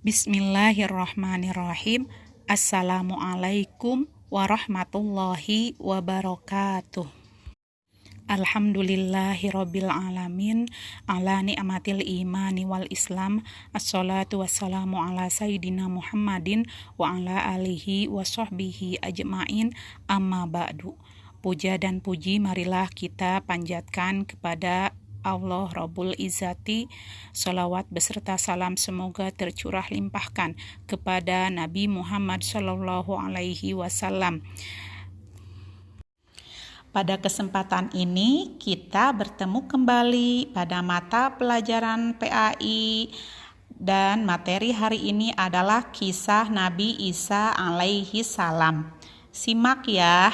Bismillahirrahmanirrahim. Assalamualaikum warahmatullahi wabarakatuh. Alhamdulillahirabbil alamin ala ni'matil imani wal islam. Assalatu wassalamu ala sayyidina Muhammadin wa ala alihi wa sahbihi ajma'in. Amma ba'du. Puja dan puji marilah kita panjatkan kepada Allah Rabbul Izzati. Salawat beserta salam semoga tercurah limpahkan kepada Nabi Muhammad Sallallahu Alaihi Wasallam. Pada kesempatan ini kita bertemu kembali pada mata pelajaran PAI dan materi hari ini adalah kisah Nabi Isa alaihi salam. Simak ya.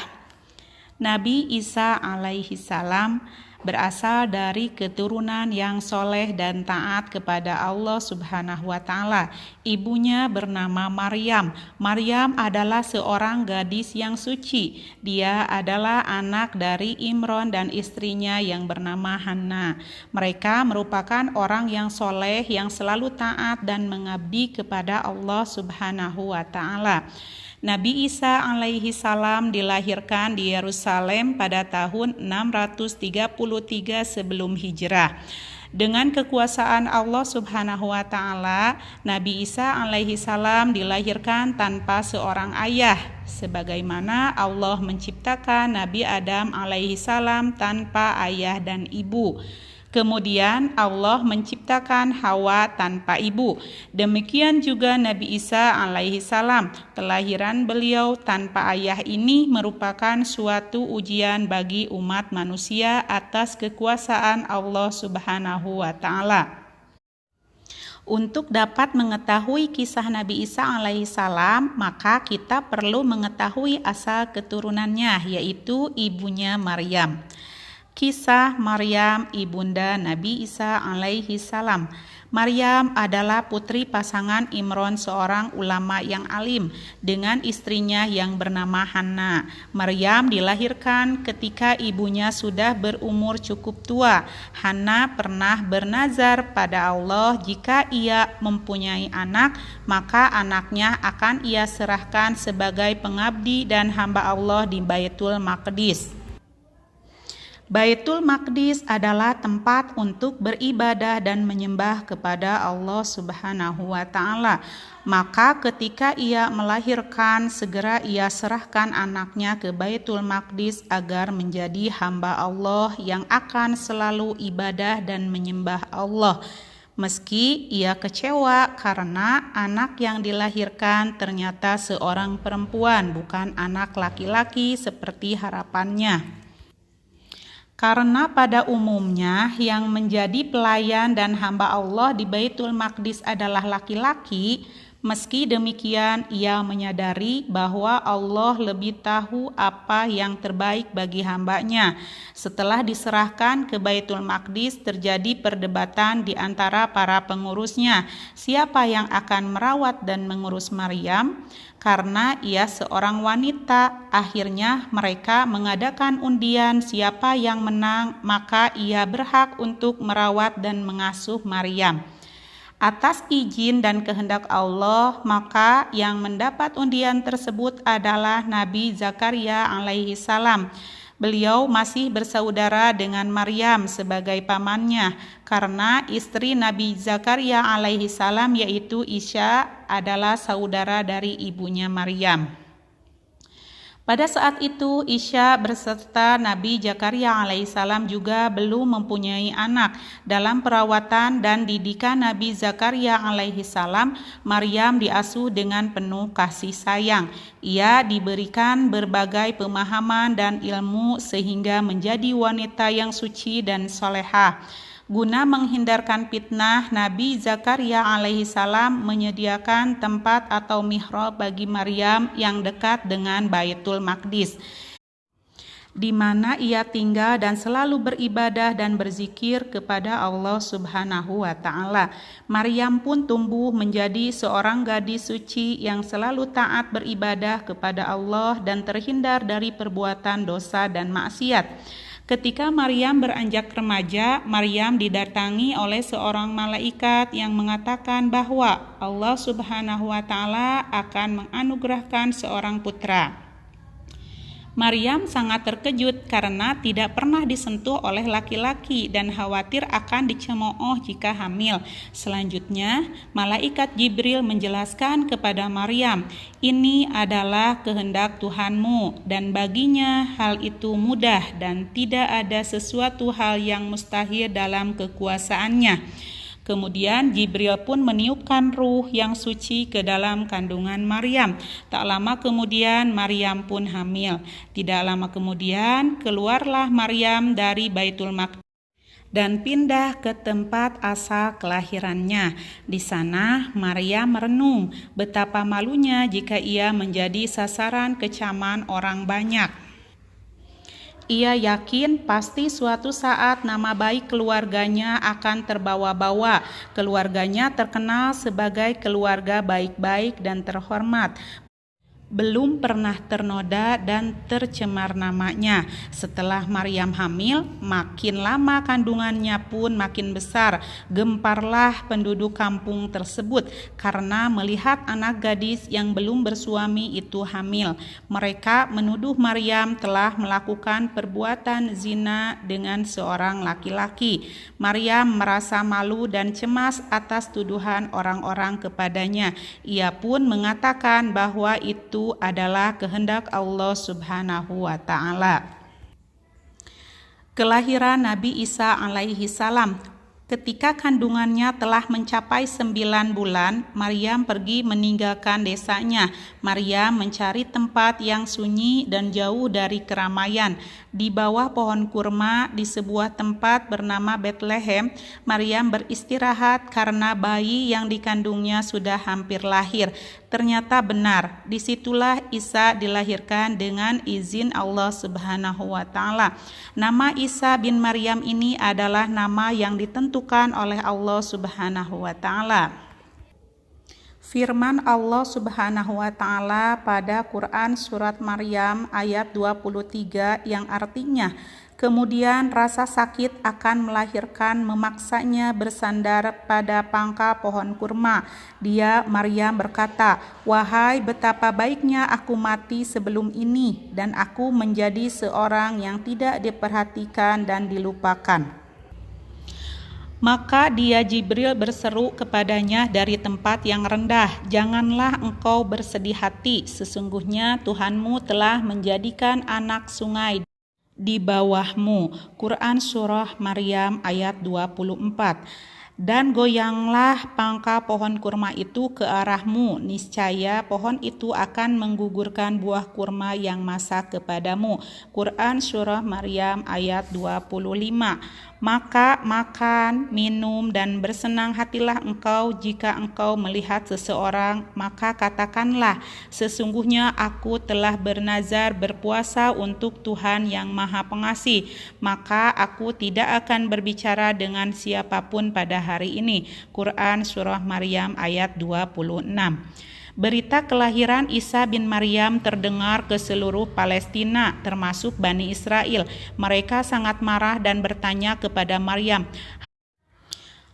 Nabi Isa alaihi salam berasal dari keturunan yang soleh dan taat kepada Allah Subhanahu wa Ta'ala. Ibunya bernama Maryam. Maryam adalah seorang gadis yang suci. Dia adalah anak dari Imron dan istrinya yang bernama Hanna. Mereka merupakan orang yang soleh yang selalu taat dan mengabdi kepada Allah Subhanahu wa Ta'ala. Nabi Isa alaihi salam dilahirkan di Yerusalem pada tahun 633 sebelum hijrah. Dengan kekuasaan Allah Subhanahu wa Ta'ala, Nabi Isa alaihi salam dilahirkan tanpa seorang ayah, sebagaimana Allah menciptakan Nabi Adam alaihi salam tanpa ayah dan ibu. Kemudian Allah menciptakan Hawa tanpa ibu. Demikian juga Nabi Isa alaihi salam. Kelahiran beliau tanpa ayah ini merupakan suatu ujian bagi umat manusia atas kekuasaan Allah Subhanahu wa Ta'ala. Untuk dapat mengetahui kisah Nabi Isa alaihi salam, maka kita perlu mengetahui asal keturunannya, yaitu ibunya Maryam. Kisah Maryam ibunda Nabi Isa alaihi salam. Maryam adalah putri pasangan Imron, seorang ulama yang alim, dengan istrinya yang bernama Hanna. Maryam dilahirkan ketika ibunya sudah berumur cukup tua. Hanna pernah bernazar pada Allah jika ia mempunyai anak, maka anaknya akan ia serahkan sebagai pengabdi dan hamba Allah di Baitul Maqdis. Baitul Maqdis adalah tempat untuk beribadah dan menyembah kepada Allah Subhanahu wa Ta'ala. Maka ketika ia melahirkan, segera ia serahkan anaknya ke Baitul Maqdis agar menjadi hamba Allah yang akan selalu ibadah dan menyembah Allah. Meski ia kecewa karena anak yang dilahirkan ternyata seorang perempuan, bukan anak laki-laki seperti harapannya. Karena pada umumnya yang menjadi pelayan dan hamba Allah di Baitul Maqdis adalah laki-laki, meski demikian ia menyadari bahwa Allah lebih tahu apa yang terbaik bagi hambanya. Setelah diserahkan ke Baitul Maqdis, terjadi perdebatan di antara para pengurusnya, siapa yang akan merawat dan mengurus Maryam. Karena ia seorang wanita, akhirnya mereka mengadakan undian, siapa yang menang maka ia berhak untuk merawat dan mengasuh Maryam. Atas izin dan kehendak Allah, maka yang mendapat undian tersebut adalah Nabi Zakaria alaihi salam. Beliau masih bersaudara dengan Maryam sebagai pamannya, karena istri Nabi Zakaria alaihi salam yaitu Isya adalah saudara dari ibunya Maryam. Pada saat itu Isya berserta Nabi Zakaria alaihissalam juga belum mempunyai anak. Dalam perawatan dan didikan Nabi Zakaria alaihissalam, Maryam diasuh dengan penuh kasih sayang. Ia diberikan berbagai pemahaman dan ilmu sehingga menjadi wanita yang suci dan solehah. Guna menghindarkan fitnah, Nabi Zakaria alaihissalam menyediakan tempat atau mihrab bagi Maryam yang dekat dengan Baitul Maqdis, di mana ia tinggal dan selalu beribadah dan berzikir kepada Allah Subhanahu wa Ta'ala. Maryam pun tumbuh menjadi seorang gadis suci yang selalu taat beribadah kepada Allah dan terhindar dari perbuatan dosa dan maksiat. Ketika Maryam beranjak remaja, Maryam didatangi oleh seorang malaikat yang mengatakan bahwa Allah Subhanahu wa Ta'ala akan menganugerahkan seorang putra. Maryam sangat terkejut karena tidak pernah disentuh oleh laki-laki dan khawatir akan dicemooh jika hamil. Selanjutnya, malaikat Jibril menjelaskan kepada Maryam, "Ini adalah kehendak Tuhanmu dan baginya hal itu mudah dan tidak ada sesuatu hal yang mustahil dalam kekuasaannya." Kemudian Jibril pun meniupkan ruh yang suci ke dalam kandungan Maryam. Tak lama kemudian Maryam pun hamil. Tidak lama kemudian keluarlah Maryam dari Baitul Maqdis dan pindah ke tempat asal kelahirannya. Di sana Maryam merenung betapa malunya jika ia menjadi sasaran kecaman orang banyak. Ia yakin pasti suatu saat nama baik keluarganya akan terbawa-bawa. Keluarganya terkenal sebagai keluarga baik-baik dan terhormat. Belum pernah ternoda dan tercemar namanya. Setelah Maryam hamil, makin lama kandungannya pun makin besar. Gemparlah penduduk kampung tersebut karena melihat anak gadis yang belum bersuami itu hamil. Mereka menuduh Maryam telah melakukan perbuatan zina dengan seorang laki-laki. Maryam merasa malu dan cemas atas tuduhan orang-orang kepadanya. Ia pun mengatakan bahwa itu adalah kehendak Allah Subhanahu wa Ta'ala. Kelahiran Nabi Isa alaihi salam. Ketika kandungannya telah mencapai 9 bulan, Maryam pergi meninggalkan desanya. Maryam mencari tempat yang sunyi dan jauh dari keramaian. Di bawah pohon kurma di sebuah tempat bernama Bethlehem, Maryam beristirahat karena bayi yang dikandungnya sudah hampir lahir. Ternyata benar, disitulah Isa dilahirkan dengan izin Allah Subhanahu wa Ta'ala. Nama Isa bin Maryam ini adalah nama yang ditentukan oleh Allah Subhanahu wa Ta'ala. Firman Allah Subhanahu wa Ta'ala pada Quran surat Maryam ayat 23 yang artinya, kemudian rasa sakit akan melahirkan memaksanya bersandar pada pangkal pohon kurma. Dia, Maryam, berkata, "Wahai betapa baiknya aku mati sebelum ini dan aku menjadi seorang yang tidak diperhatikan dan dilupakan." Maka dia Jibril berseru kepadanya dari tempat yang rendah, "Janganlah engkau bersedih hati, sesungguhnya Tuhanmu telah menjadikan anak sungai di bawahmu." Quran surah Maryam ayat 24. Dan goyanglah pangkal pohon kurma itu ke arahmu, niscaya pohon itu akan menggugurkan buah kurma yang masak kepadamu. Quran surah Maryam ayat 25. Maka makan, minum, dan bersenang hatilah engkau jika engkau melihat seseorang, maka katakanlah, sesungguhnya aku telah bernazar berpuasa untuk Tuhan yang Maha Pengasih, maka aku tidak akan berbicara dengan siapapun pada hari ini. Quran surah Maryam ayat 26. Berita kelahiran Isa bin Maryam terdengar ke seluruh Palestina, termasuk Bani Israel. Mereka sangat marah dan bertanya kepada Maryam,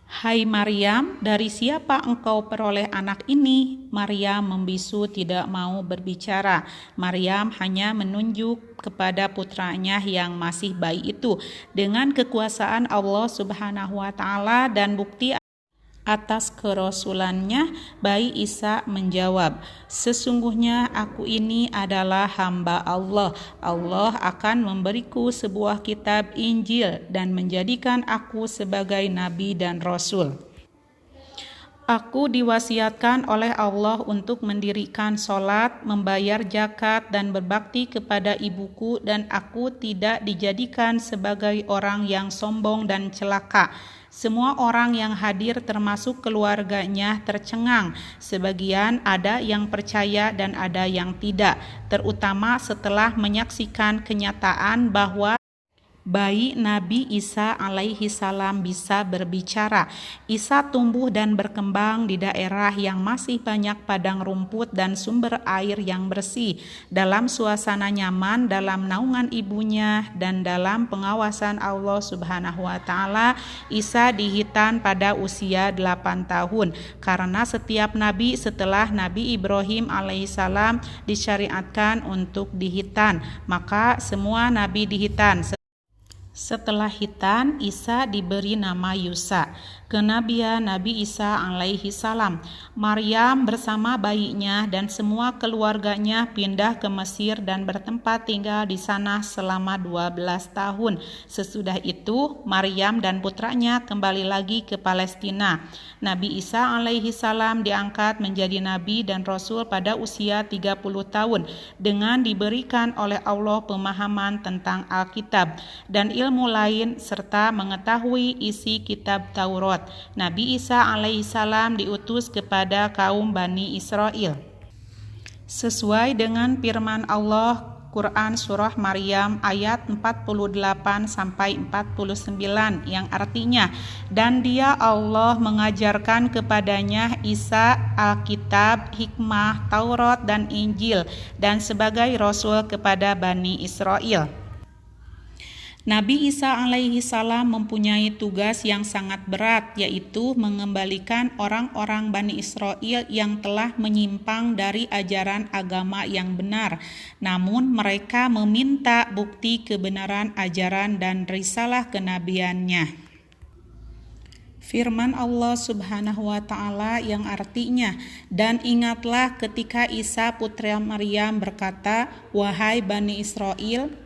"Hai Maryam, dari siapa engkau peroleh anak ini?" Maryam membisu, tidak mau berbicara. Maryam hanya menunjuk kepada putranya yang masih bayi itu. Dengan kekuasaan Allah Subhanahu wa Ta'ala dan bukti atas kerasulannya, bayi Isa menjawab, "Sesungguhnya aku ini adalah hamba Allah. Allah akan memberiku sebuah kitab Injil dan menjadikan aku sebagai nabi dan rasul. Aku diwasiatkan oleh Allah untuk mendirikan sholat, membayar zakat, dan berbakti kepada ibuku, dan aku tidak dijadikan sebagai orang yang sombong dan celaka." Semua orang yang hadir termasuk keluarganya tercengang. Sebagian ada yang percaya dan ada yang tidak, terutama setelah menyaksikan kenyataan bahwa bayi Nabi Isa alaihi salam bisa berbicara. Isa tumbuh dan berkembang di daerah yang masih banyak padang rumput dan sumber air yang bersih, dalam suasana nyaman, dalam naungan ibunya, dan dalam pengawasan Allah Subhanahu wa Ta'ala. Isa dihitan pada usia 8 tahun, karena setiap nabi setelah Nabi Ibrahim alaihissalam disyariatkan untuk dihitan, maka semua nabi dihitan. Setelah hitan, Isa diberi nama Yusa. Kenabian Nabi Isa alaihi salam. Maryam bersama bayinya dan semua keluarganya pindah ke Mesir dan bertempat tinggal di sana selama 12 tahun. Sesudah itu, Maryam dan putranya kembali lagi ke Palestina. Nabi Isa alaihi salam diangkat menjadi nabi dan rasul pada usia 30 tahun dengan diberikan oleh Allah pemahaman tentang Alkitab dan ilmu lain serta mengetahui isi kitab Taurat. Nabi Isa alaihissalam diutus kepada kaum Bani Israel sesuai dengan firman Allah Quran Surah Maryam ayat 48-49 yang artinya, dan dia Allah mengajarkan kepadanya Isa Alkitab, hikmah, Taurat dan Injil dan sebagai rasul kepada Bani Israel. Nabi Isa alaihi salam mempunyai tugas yang sangat berat, yaitu mengembalikan orang-orang Bani Israel yang telah menyimpang dari ajaran agama yang benar. Namun mereka meminta bukti kebenaran ajaran dan risalah kenabiannya. Firman Allah Subhanahu wa Ta'ala yang artinya, dan ingatlah ketika Isa putra Maryam berkata, wahai Bani Israel,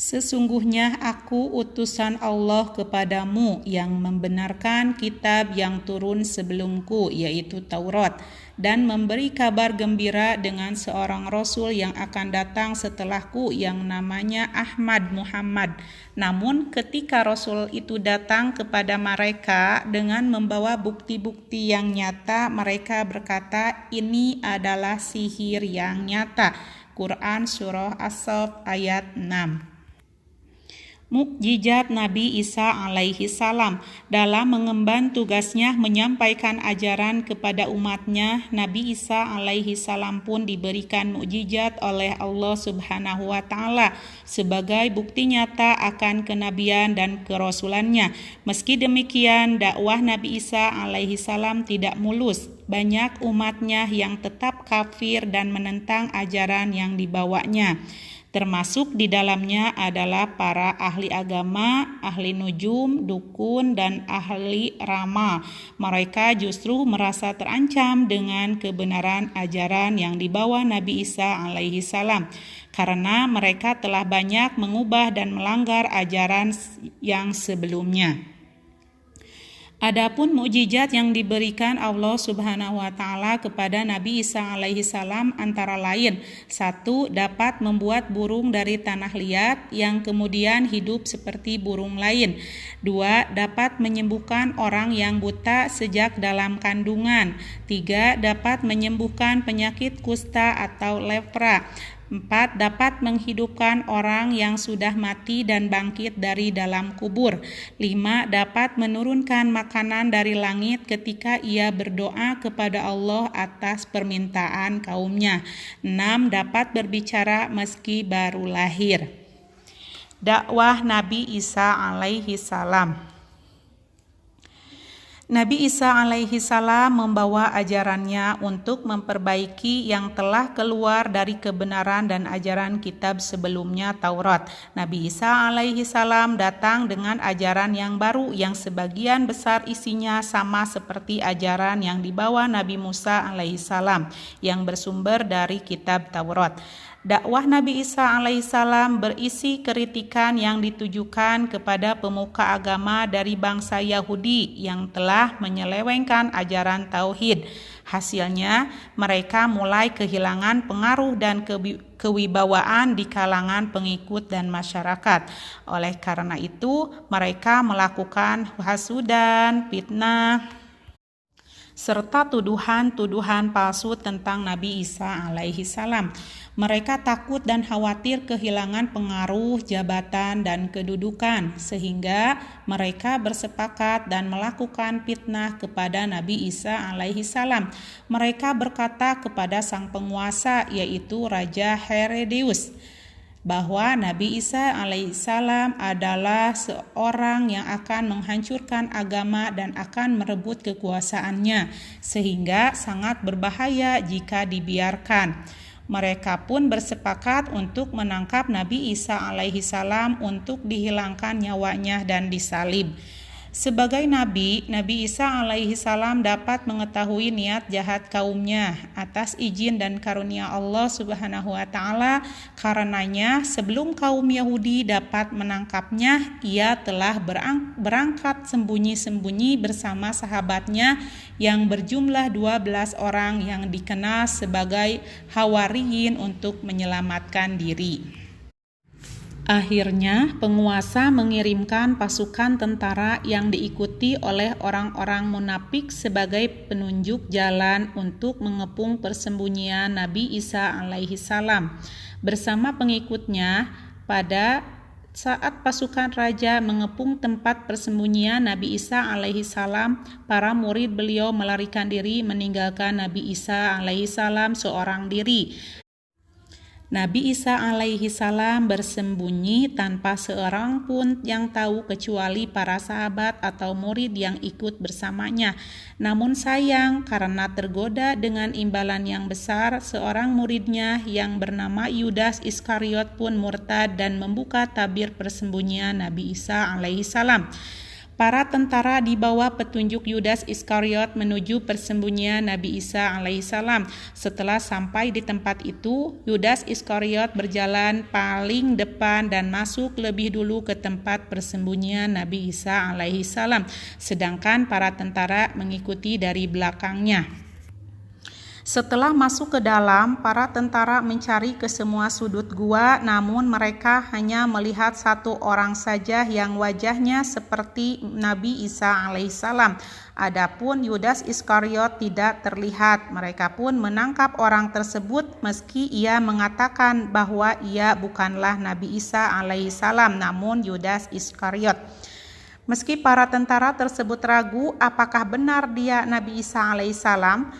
sesungguhnya aku utusan Allah kepadamu yang membenarkan kitab yang turun sebelumku, yaitu Taurat, dan memberi kabar gembira dengan seorang rasul yang akan datang setelahku yang namanya Ahmad Muhammad. Namun ketika rasul itu datang kepada mereka dengan membawa bukti-bukti yang nyata, mereka berkata, ini adalah sihir yang nyata. Quran Surah As-Saff ayat 6. Mukjizat Nabi Isa alaihi salam dalam mengemban tugasnya menyampaikan ajaran kepada umatnya. Nabi Isa alaihi salam pun diberikan mukjizat oleh Allah Subhanahu wa Ta'ala sebagai bukti nyata akan kenabian dan kerasulannya. Meski demikian, dakwah Nabi Isa alaihi salam tidak mulus. Banyak umatnya yang tetap kafir dan menentang ajaran yang dibawanya. Termasuk di dalamnya adalah para ahli agama, ahli nujum, dukun, dan ahli ramal. Mereka justru merasa terancam dengan kebenaran ajaran yang dibawa Nabi Isa alaihi salam, karena mereka telah banyak mengubah dan melanggar ajaran yang sebelumnya. Adapun mukjizat yang diberikan Allah Subhanahu wa Ta'ala kepada Nabi Isa alaihi salam antara lain: 1. Dapat membuat burung dari tanah liat yang kemudian hidup seperti burung lain. 2. Dapat menyembuhkan orang yang buta sejak dalam kandungan. 3. Dapat menyembuhkan penyakit kusta atau lepra. 4. Dapat menghidupkan orang yang sudah mati dan bangkit dari dalam kubur. 5. Dapat menurunkan makanan dari langit ketika ia berdoa kepada Allah atas permintaan kaumnya. 6. Dapat berbicara meski baru lahir. Dakwah Nabi Isa alaihi salam. Nabi Isa alaihi salam membawa ajarannya untuk memperbaiki yang telah keluar dari kebenaran dan ajaran kitab sebelumnya Taurat. Nabi Isa alaihi salam datang dengan ajaran yang baru yang sebagian besar isinya sama seperti ajaran yang dibawa Nabi Musa alaihi salam yang bersumber dari kitab Taurat. Dakwah Nabi Isa alaihissalam berisi kritikan yang ditujukan kepada pemuka agama dari bangsa Yahudi yang telah menyelewengkan ajaran tauhid. Hasilnya, mereka mulai kehilangan pengaruh dan kewibawaan di kalangan pengikut dan masyarakat. Oleh karena itu, mereka melakukan hasudan, fitnah, serta tuduhan-tuduhan palsu tentang Nabi Isa alaihi salam. Mereka takut dan khawatir kehilangan pengaruh, jabatan, dan kedudukan, sehingga mereka bersepakat dan melakukan fitnah kepada Nabi Isa alaihi salam. Mereka berkata kepada sang penguasa, yaitu Raja Herodeus, bahwa Nabi Isa alaihissalam adalah seorang yang akan menghancurkan agama dan akan merebut kekuasaannya, sehingga sangat berbahaya jika dibiarkan. Mereka pun bersepakat untuk menangkap Nabi Isa alaihissalam untuk dihilangkan nyawanya dan disalib. Sebagai nabi, Nabi Isa alaihi salam dapat mengetahui niat jahat kaumnya atas izin dan karunia Allah Subhanahu wa taala. Karenanya, sebelum kaum Yahudi dapat menangkapnya, ia telah berangkat sembunyi-sembunyi bersama sahabatnya yang berjumlah 12 orang yang dikenal sebagai Hawariyin untuk menyelamatkan diri. Akhirnya, penguasa mengirimkan pasukan tentara yang diikuti oleh orang-orang munafik sebagai penunjuk jalan untuk mengepung persembunyian Nabi Isa alaihi salam. Bersama pengikutnya, pada saat pasukan raja mengepung tempat persembunyian Nabi Isa alaihi salam, para murid beliau melarikan diri meninggalkan Nabi Isa alaihi salam seorang diri. Nabi Isa alaihi salam bersembunyi tanpa seorang pun yang tahu kecuali para sahabat atau murid yang ikut bersamanya. Namun sayang, karena tergoda dengan imbalan yang besar, seorang muridnya yang bernama Yudas Iskariot pun murtad dan membuka tabir persembunyian Nabi Isa alaihi salam. Para tentara di bawah petunjuk Yudas Iskariot menuju persembunyian Nabi Isa alaihissalam. Setelah sampai di tempat itu, Yudas Iskariot berjalan paling depan dan masuk lebih dulu ke tempat persembunyian Nabi Isa alaihissalam, sedangkan para tentara mengikuti dari belakangnya. Setelah masuk ke dalam, para tentara mencari ke semua sudut gua, namun mereka hanya melihat satu orang saja yang wajahnya seperti Nabi Isa alaihissalam. Adapun Yudas Iskariot tidak terlihat. Mereka pun menangkap orang tersebut meski ia mengatakan bahwa ia bukanlah Nabi Isa alaihissalam, namun Yudas Iskariot. Meski para tentara tersebut ragu apakah benar dia Nabi Isa alaihissalam,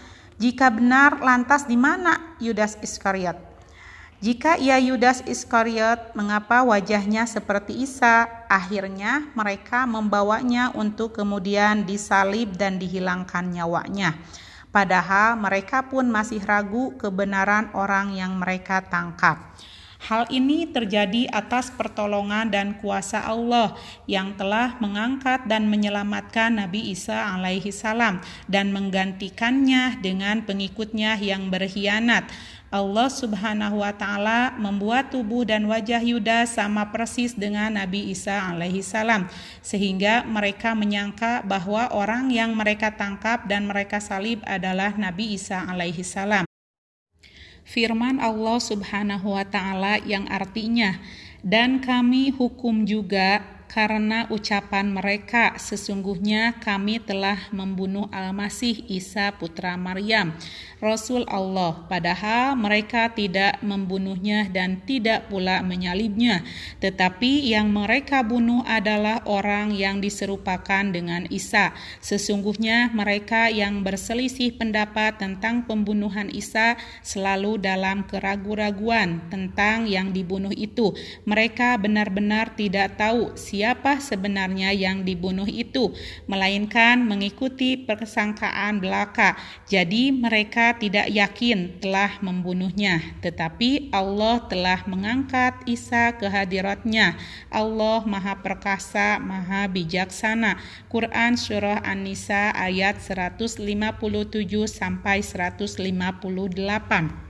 jika benar, lantas di mana Yudas Iskariot? Jika ia Yudas Iskariot, mengapa wajahnya seperti Isa? Akhirnya mereka membawanya untuk kemudian disalib dan dihilangkan nyawanya. Padahal mereka pun masih ragu kebenaran orang yang mereka tangkap. Hal ini terjadi atas pertolongan dan kuasa Allah yang telah mengangkat dan menyelamatkan Nabi Isa alaihi salam dan menggantikannya dengan pengikutnya yang berkhianat. Allah Subhanahu wa taala membuat tubuh dan wajah Yudas sama persis dengan Nabi Isa alaihi salam, sehingga mereka menyangka bahwa orang yang mereka tangkap dan mereka salib adalah Nabi Isa alaihi salam. Firman Allah Subhanahu wa taala yang artinya, dan kami hukum juga karena ucapan mereka, sesungguhnya kami telah membunuh Al-Masih Isa putra Maryam, Rasul Allah, padahal mereka tidak membunuhnya dan tidak pula menyalibnya, tetapi yang mereka bunuh adalah orang yang diserupakan dengan Isa. Sesungguhnya mereka yang berselisih pendapat tentang pembunuhan Isa selalu dalam keraguan-raguan tentang yang dibunuh itu. Mereka benar-benar tidak tahu siapa sebenarnya yang dibunuh itu, melainkan mengikuti persangkaan belaka. Jadi mereka tidak yakin telah membunuhnya, tetapi Allah telah mengangkat Isa ke hadiratnya. Allah Maha Perkasa, Maha Bijaksana. Quran Surah An-Nisa ayat 157 sampai 158.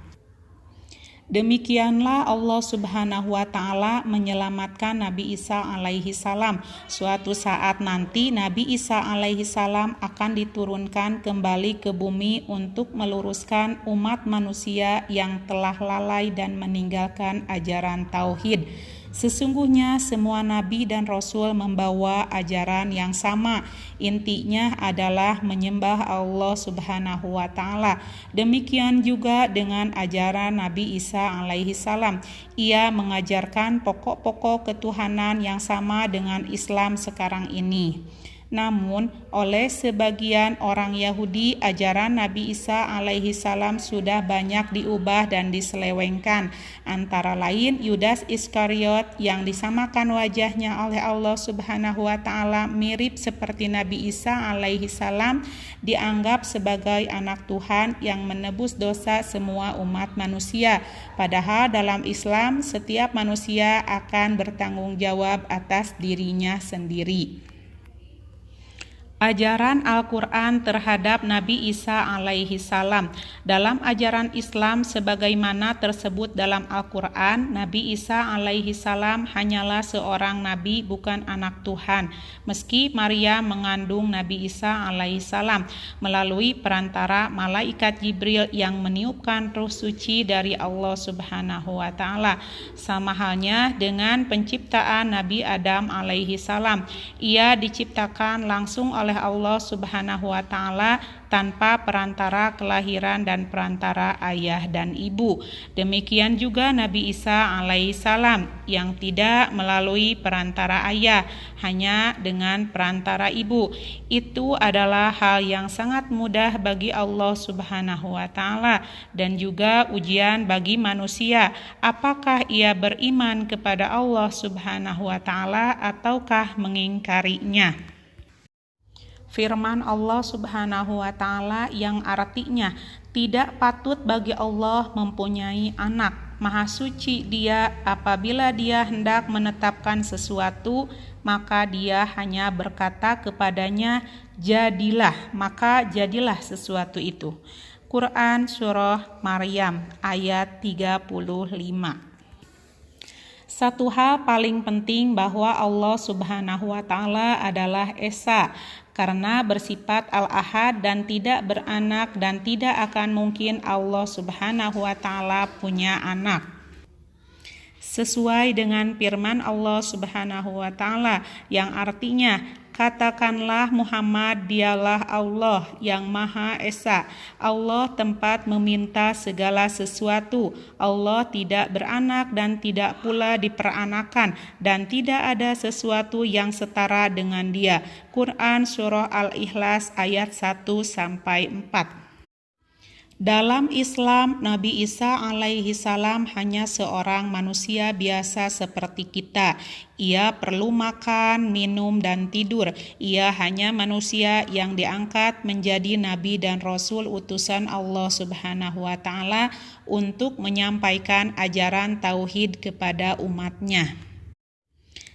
Demikianlah Allah Subhanahu wa taala menyelamatkan Nabi Isa alaihi salam. Suatu saat nanti Nabi Isa alaihi salam akan diturunkan kembali ke bumi untuk meluruskan umat manusia yang telah lalai dan meninggalkan ajaran tauhid. Sesungguhnya semua nabi dan rasul membawa ajaran yang sama. Intinya adalah menyembah Allah Subhanahu wa taala. Demikian juga dengan ajaran Nabi Isa alaihi salam. Ia mengajarkan pokok-pokok ketuhanan yang sama dengan Islam sekarang ini. Namun, oleh sebagian orang Yahudi, ajaran Nabi Isa alaihi salam sudah banyak diubah dan diselewengkan. Antara lain, Yudas Iskariot yang disamakan wajahnya oleh Allah Subhanahu wa taala mirip seperti Nabi Isa alaihi salam, dianggap sebagai anak Tuhan yang menebus dosa semua umat manusia. Padahal dalam Islam, setiap manusia akan bertanggung jawab atas dirinya sendiri. Ajaran Al-Quran terhadap Nabi Isa alaihi salam. Dalam ajaran Islam sebagaimana tersebut dalam Al-Quran, Nabi Isa alaihi salam hanyalah seorang nabi, bukan anak Tuhan. Meski Maria mengandung Nabi Isa alaihi salam melalui perantara malaikat Jibril yang meniupkan ruh suci dari Allah Subhanahu wa taala. Sama halnya dengan penciptaan Nabi Adam alaihi salam. Ia diciptakan langsung oleh Allah Subhanahu wa taala tanpa perantara kelahiran dan perantara ayah dan ibu. Demikian juga Nabi Isa alaihi salam yang tidak melalui perantara ayah, hanya dengan perantara ibu. Itu adalah hal yang sangat mudah bagi Allah Subhanahu wa taala dan juga ujian bagi manusia. Apakah ia beriman kepada Allah Subhanahu wa taala ataukah mengingkarinya? Firman Allah Subhanahu wa taala yang artinya, tidak patut bagi Allah mempunyai anak. Maha suci Dia, apabila Dia hendak menetapkan sesuatu, maka Dia hanya berkata kepadanya, jadilah, maka jadilah sesuatu itu. Quran Surah Maryam ayat 35. Satu hal paling penting bahwa Allah Subhanahu wa taala adalah Esa, karena bersifat Al-Ahad dan tidak beranak, dan tidak akan mungkin Allah Subhanahu wa taala punya anak. Sesuai dengan firman Allah Subhanahu wa taala yang artinya, katakanlah Muhammad, dialah Allah yang Maha Esa. Allah tempat meminta segala sesuatu. Allah tidak beranak dan tidak pula diperanakan, dan tidak ada sesuatu yang setara dengan Dia. Quran Surah Al-Ikhlas ayat 1-4. Dalam Islam, Nabi Isa alaihi salam hanya seorang manusia biasa seperti kita. Ia perlu makan, minum, dan tidur. Ia hanya manusia yang diangkat menjadi nabi dan rasul utusan Allah Subhanahu wa taala untuk menyampaikan ajaran tauhid kepada umatnya.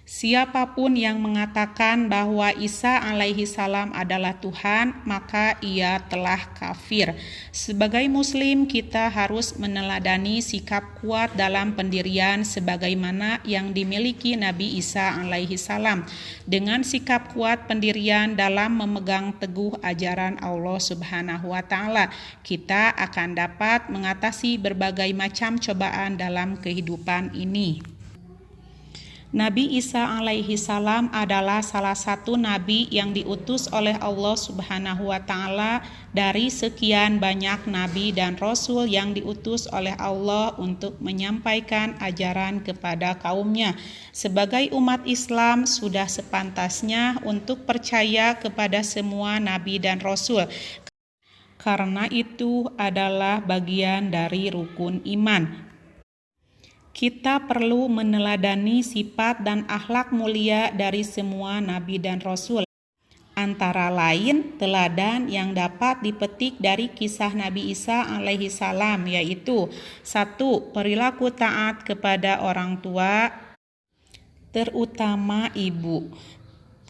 Siapapun yang mengatakan bahwa Isa alaihi salam adalah Tuhan, maka ia telah kafir. Sebagai muslim, kita harus meneladani sikap kuat dalam pendirian sebagaimana yang dimiliki Nabi Isa alaihi salam. Dengan sikap kuat pendirian dalam memegang teguh ajaran Allah Subhanahu wa taala, kita akan dapat mengatasi berbagai macam cobaan dalam kehidupan ini. Nabi Isa alaihi salam adalah salah satu nabi yang diutus oleh Allah Subhanahu wa taala dari sekian banyak nabi dan rasul yang diutus oleh Allah untuk menyampaikan ajaran kepada kaumnya. Sebagai umat Islam, sudah sepantasnya untuk percaya kepada semua nabi dan rasul, karena itu adalah bagian dari rukun iman. Kita perlu meneladani sifat dan akhlak mulia dari semua nabi dan rasul. Antara lain, teladan yang dapat dipetik dari kisah Nabi Isa alaihi salam yaitu 1. Perilaku taat kepada orang tua, terutama ibu.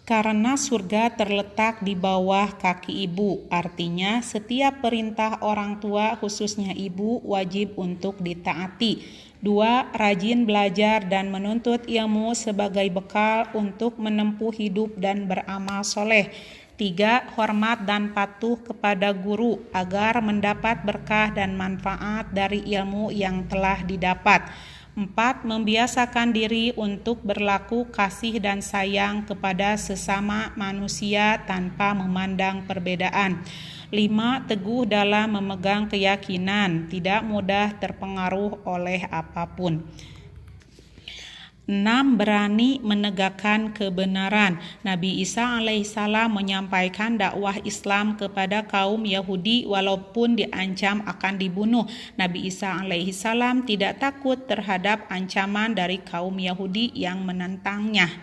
Karena surga terletak di bawah kaki ibu, artinya setiap perintah orang tua khususnya ibu wajib untuk ditaati. 2. Rajin belajar dan menuntut ilmu sebagai bekal untuk menempuh hidup dan beramal soleh. 3. Hormat dan patuh kepada guru agar mendapat berkah dan manfaat dari ilmu yang telah didapat. 4. Membiasakan diri untuk berlaku kasih dan sayang kepada sesama manusia tanpa memandang perbedaan. 5. Teguh dalam memegang keyakinan, tidak mudah terpengaruh oleh apapun. 6. Berani menegakkan kebenaran. Nabi Isa alaihissalam menyampaikan dakwah Islam kepada kaum Yahudi walaupun diancam akan dibunuh. Nabi Isa alaihissalam tidak takut terhadap ancaman dari kaum Yahudi yang menentangnya.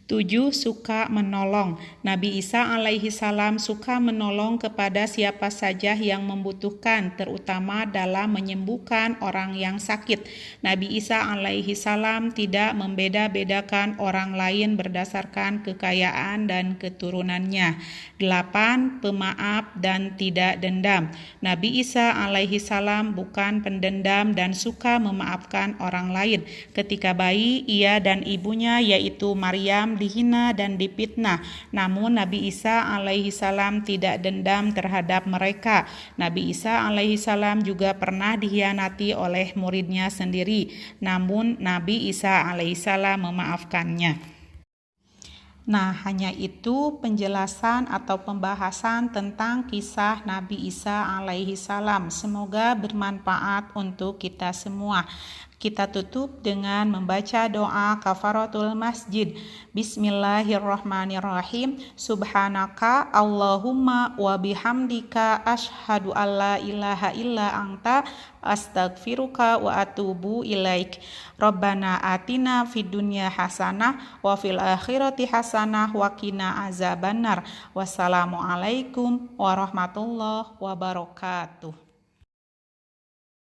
7. Suka menolong. Nabi Isa alaihissalam suka menolong kepada siapa saja yang membutuhkan, terutama dalam menyembuhkan orang yang sakit. Nabi Isa alaihissalam tidak membeda-bedakan orang lain berdasarkan kekayaan dan keturunannya. 8. Pemaaf dan tidak dendam. Nabi Isa alaihissalam bukan pendendam dan suka memaafkan orang lain. Ketika bayi, ia dan ibunya yaitu Maryam dihina dan dipitnah. Namun Nabi Isa alaihissalam tidak dendam terhadap mereka. Nabi Isa alaihissalam juga pernah dikhianati oleh muridnya sendiri. Namun Nabi Isa alaihissalam memaafkannya. Nah, hanya itu penjelasan atau pembahasan tentang kisah Nabi Isa alaihissalam. Semoga bermanfaat untuk kita semua. Kita tutup dengan membaca doa kafaratul masjid. Bismillahirrahmanirrahim. Subhanaka Allahumma wa bihamdika asyhadu alla ilaha illa anta astaghfiruka wa atubu ilaik. Rabbana atina fid dunya hasanah wa fil akhirati hasanah wa qina azabannar. Wassalamualaikum warahmatullahi wabarakatuh.